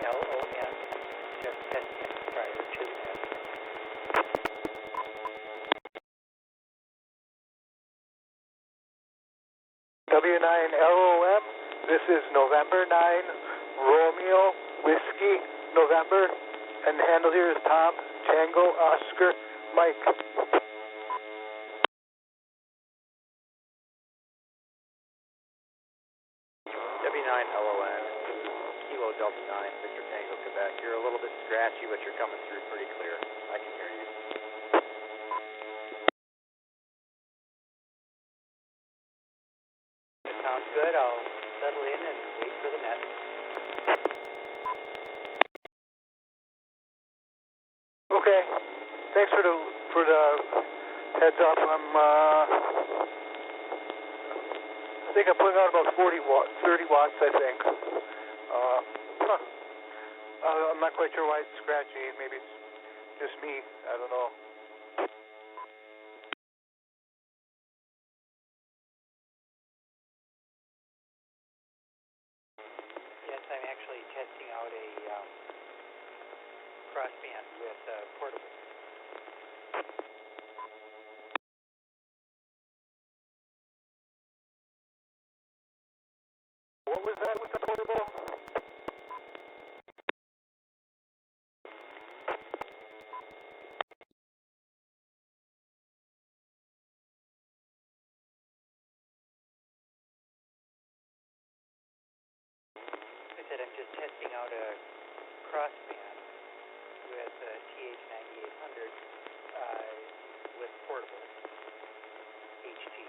LON, just testing prior to that. W9LOM, this is November 9, Romeo, Whiskey, November, and the handle here is Tom, Tango, Oscar, Mike. W9LON, Kilo Delta 9, Victor Tango, Quebec. You're a little bit scratchy, but you're coming through pretty clear. I can hear you. Sounds good. I'll settle in and wait for the net. Okay, thanks for the heads up. I think I'm putting out about 30 watts, I think. I'm not quite sure why it's scratchy. Maybe it's just me. I don't know. Yes, I'm actually testing out a crossband with portable. What was that with the portable? I said I'm just testing out a crossband with TH9800 with portable HT.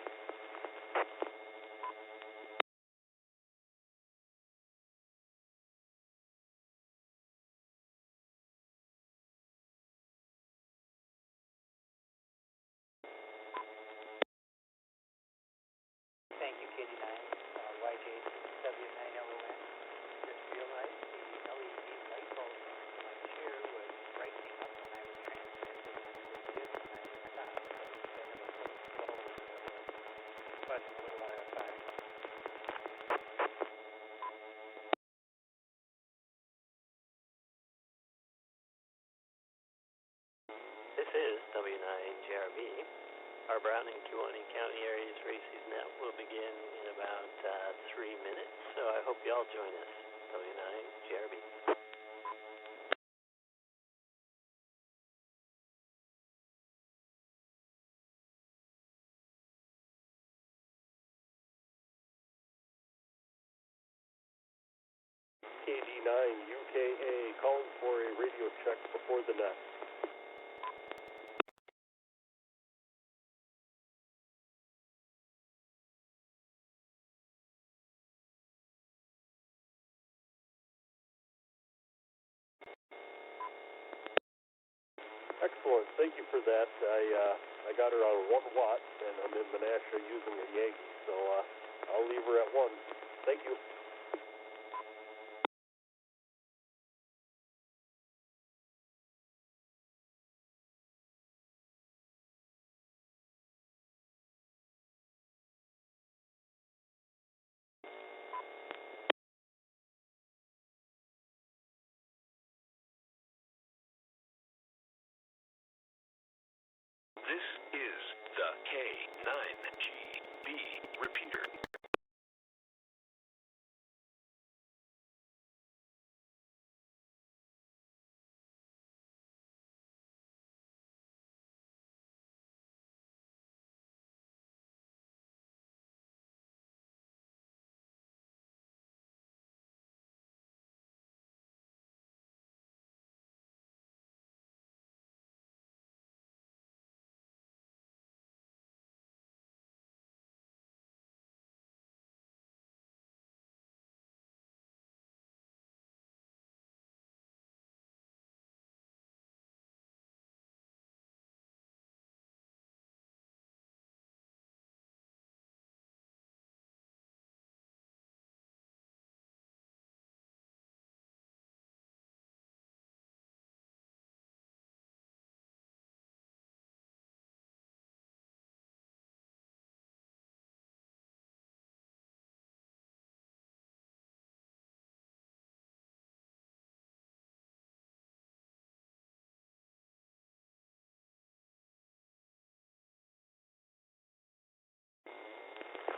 Thank you, KD9, YJ7W9LON. Just realized the LED light bulb on my chair was brightening up when I was transmitting to Bluetooth, and I stopped. So instead of a full slow, but a little out of time. This is W9JRB. Our Brown and Kewaunee County area's races net will begin in about 3 minutes, so I hope you all join us. W9JRB. KD9 UKA calling for a radio check before the net. Excellent, thank you for that. I got her on 1 watt, and I'm in Menasha using a Yankee, so I'll leave her at 1. Thank you. This is the K9GB repeater.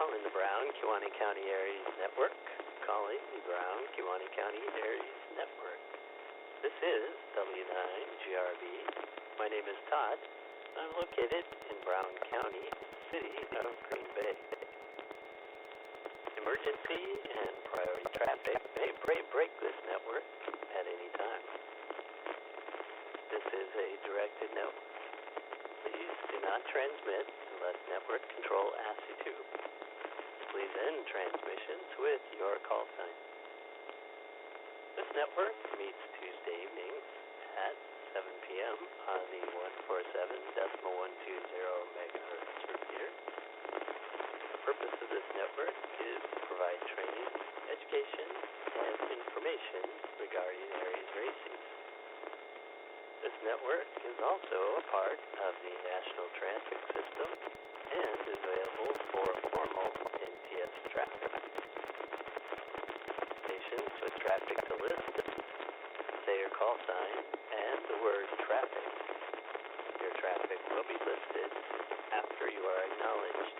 calling the Brown, Kewaunee County Aries Network. Calling the Brown, Kewaunee County Aries Network. This is W9GRB. My name is Todd. I'm located in Brown County, city of Green Bay. Emergency and priority traffic may break this network at any time. This is a directed note. Please do not transmit unless network control asks you to. Please end transmissions with your call sign. This network meets Tuesday evenings at 7 p.m. on the 147.120 megahertz repeater. The purpose of this network is to provide training, education, and information regarding Aries racing. This network is also a part of the National Transit System and is available for formal NTS traffic. Stations with traffic to list, say your call sign, and the word traffic. Your traffic will be listed after you are acknowledged.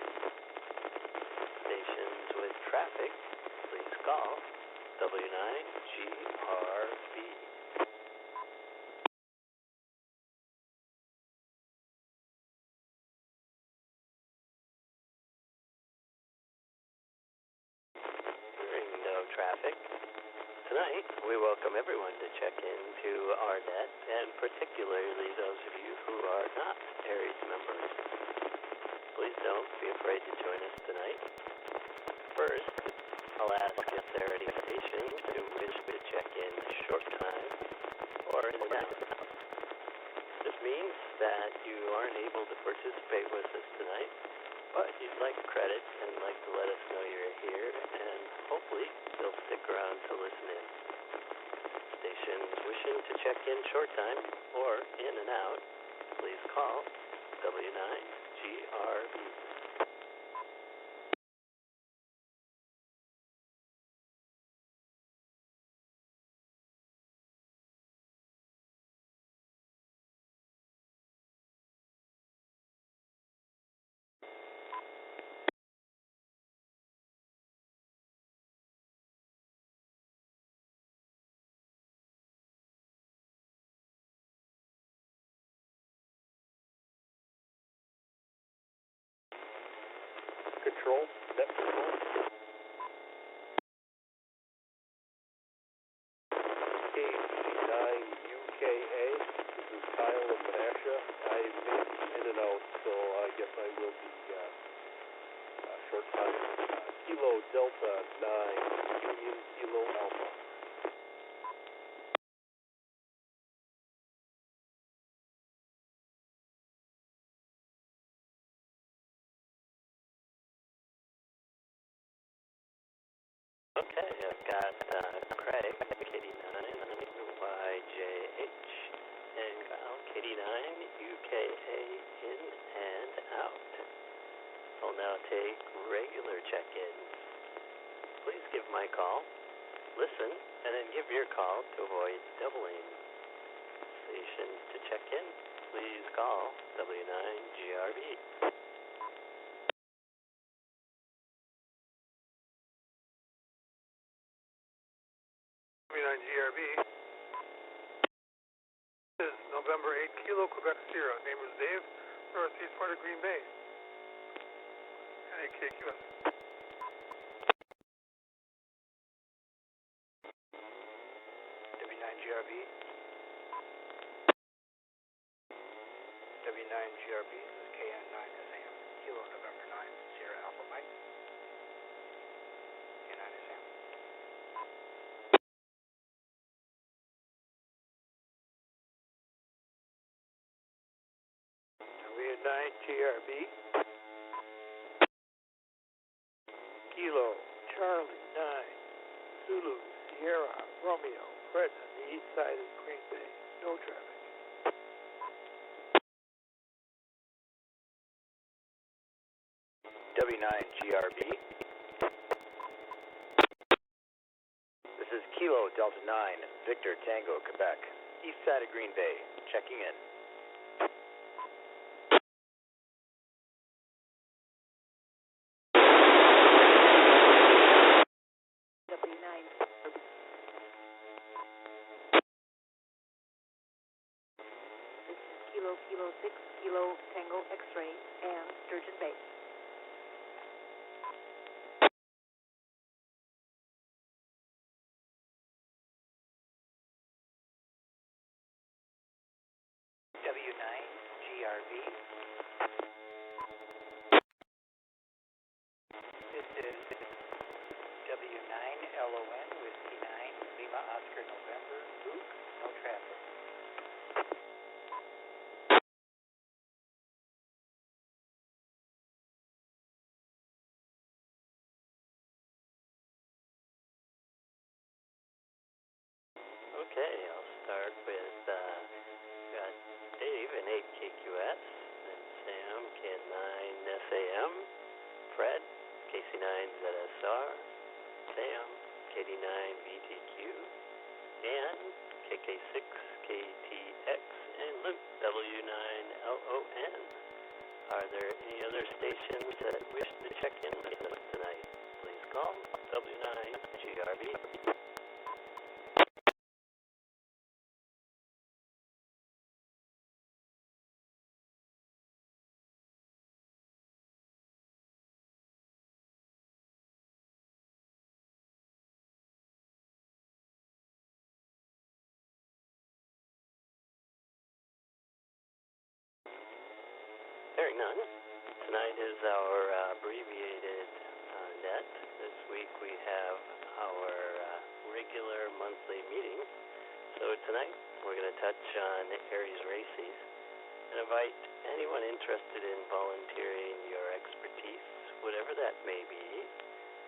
Stations with traffic, please call W9GRB. Traffic. Tonight, we welcome everyone to check into our net, and particularly those of you who are not Aries members. Please don't be afraid to join us tonight. First, I'll ask if there are any stations who wish to check in a short time or in net. This means that you aren't able to participate with us tonight, but you'd like credit and like to let us know you're here, and hopefully you'll stick around to listen in. Stations wishing to check in short time or in and out, please call W9GRB. Control, net control. K9UKA. This is Kyle of Menasha. I may be in and out, so I guess I will be short time. Kilo Delta 9, Union Kilo Alpha. Okay, I've got Craig, KD9, YJH, and Kyle, KD9, UKA, in and out. I'll now take regular check-ins. Please give my call, listen, and then give your call to avoid doubling. Stations to check in, please call W9GRB. W9GRB. This is November 8 Kilo Quebec Sierra. Name is Dave, northeast part of Green Bay. And KQS. W9GRB. W9GRB. This is KN9SM. Kilo November 9 Sierra Alpha Mike. K9SM. W9GRB. Kilo Charlie 9 Zulu Sierra Romeo Fred on the east side of Green Bay. No traffic. W9GRB. This is Kilo Delta 9 Victor Tango Quebec. East side of Green Bay. Checking in. Kilo Kilo 6 Kilo Tango X-ray, and Sturgeon Bay. W9 GRB. This is W9 LON Whiskey 9 Lima Oscar November Luke. No traffic. Okay, I'll start with got Dave in 8KQS, then Sam K9SAM, Fred KC9ZSR, Sam KD9VTQ, and KK6KTX, and Luke W9LON. Are there any other stations that wish to check in with us tonight? Please call W9GRB. Hearing none, tonight is our abbreviated net. This week we have our regular monthly meeting. So tonight we're going to touch on Aries Races and invite anyone interested in volunteering your expertise, whatever that may be,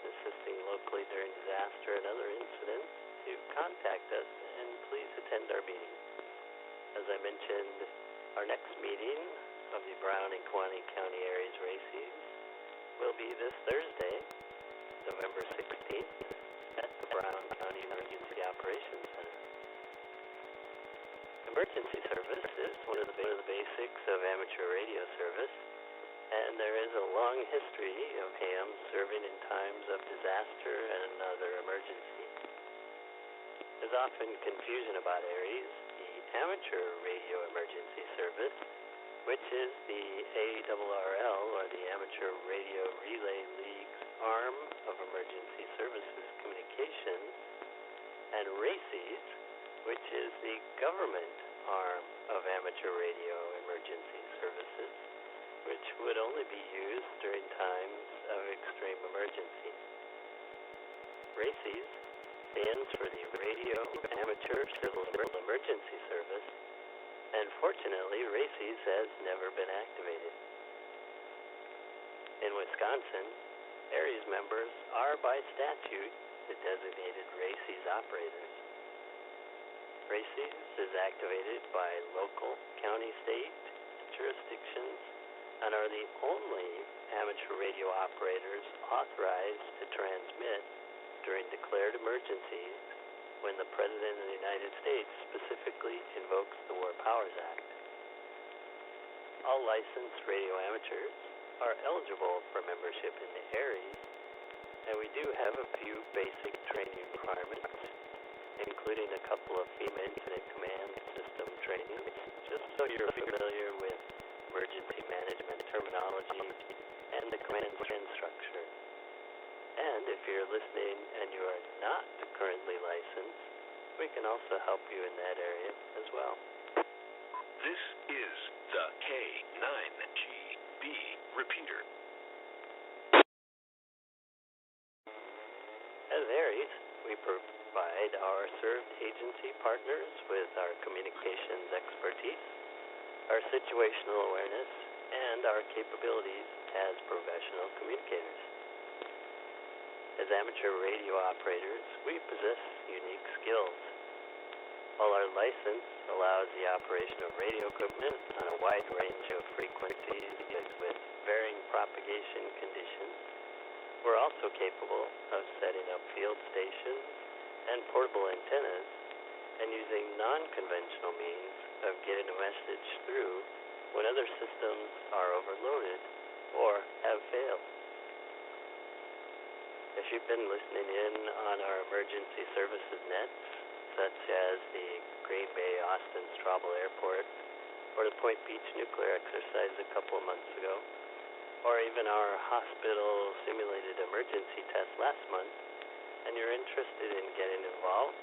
assisting locally during disaster and other incidents, to contact us and please attend our meeting. As I mentioned, our next meeting of the Brown and Kewaunee County Aries Races will be this Thursday, November 16th, at the Brown County Emergency Operations Center. Emergency service is one of the basics of amateur radio service, and there is a long history of hams serving in times of disaster and other emergency. There's often confusion about Aries, the amateur radio emergency service, which is the ARRL, or the Amateur Radio Relay League's arm of emergency services communications, and RACES, which is the government arm of amateur radio emergency services, which would only be used during times of extreme emergency. RACES stands for the Radio Amateur Civil Emergency Service, and fortunately, RACES has never been activated. In Wisconsin, Aries members are by statute the designated RACES operators. RACES is activated by local, county, state jurisdictions and are the only amateur radio operators authorized to transmit during declared emergencies when the President of the United States specifically invokes the War Powers Act. All licensed radio amateurs are eligible for membership in the Aries, and we do have a few basic training requirements, including a couple of FEMA Incident Command System trainings, just so you're familiar with emergency management terminology and the command structure. And if you're listening and you are not currently licensed, we can also help you in that area as well. This is the K9GB repeater. As Aries, we provide our served agency partners with our communications expertise, our situational awareness, and our capabilities as professional communicators. As amateur radio operators, we possess unique skills. While our license allows the operation of radio equipment on a wide range of frequencies with varying propagation conditions, we're also capable of setting up field stations and portable antennas and using non-conventional means of getting a message through when other systems are overloaded or have failed. If you've been listening in on our emergency services nets, such as the Green Bay Austin Straubel Airport, or the Point Beach nuclear exercise a couple of months ago, or even our hospital simulated emergency test last month, and you're interested in getting involved,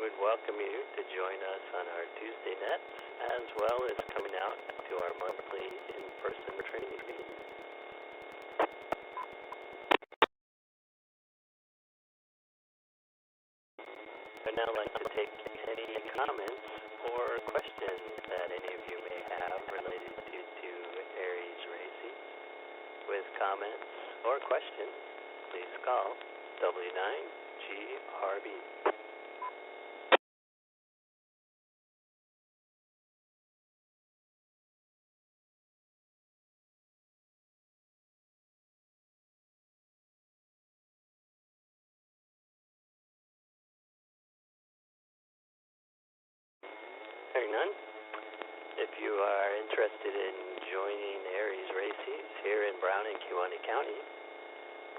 we'd welcome you to join us on our Tuesday nets, as well as coming out to our monthly in-person training meetings. I'd now like to take any comments or questions that any of you may have related to Aries Racing. With comments or questions, please call W9GRB. Hearing none, if you are interested in joining Aries Races here in Brown and Kewaunee County,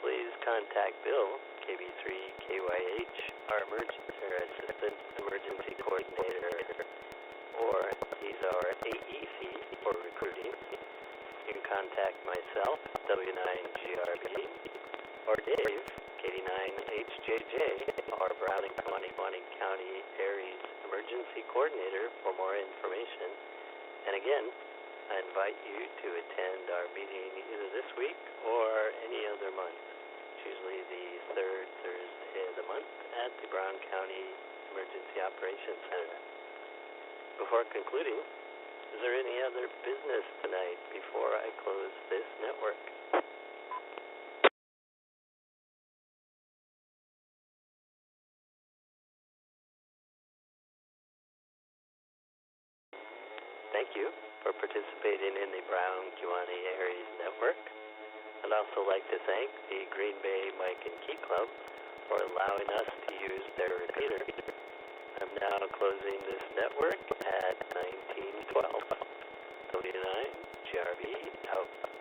please contact Bill, KB3KYH, our Assistant Emergency Coordinator, or he's our AEC for recruiting. You can contact myself, W9GRB, or Dave, KD9HJJ, our Brown and Kewaunee County Aries Emergency Coordinator for more information. And again, I invite you to attend our meeting either this week or any other month. It's usually the third Thursday of the month at the Brown County Emergency Operations Center. Before concluding, is there any other business tonight before I close this network? Thank you for participating in the Brown Kewaunee Aries Network. I'd also like to thank the Green Bay Mike and Key Club for allowing us to use their repeater. I'm now closing this network at 1912. W9GRB out.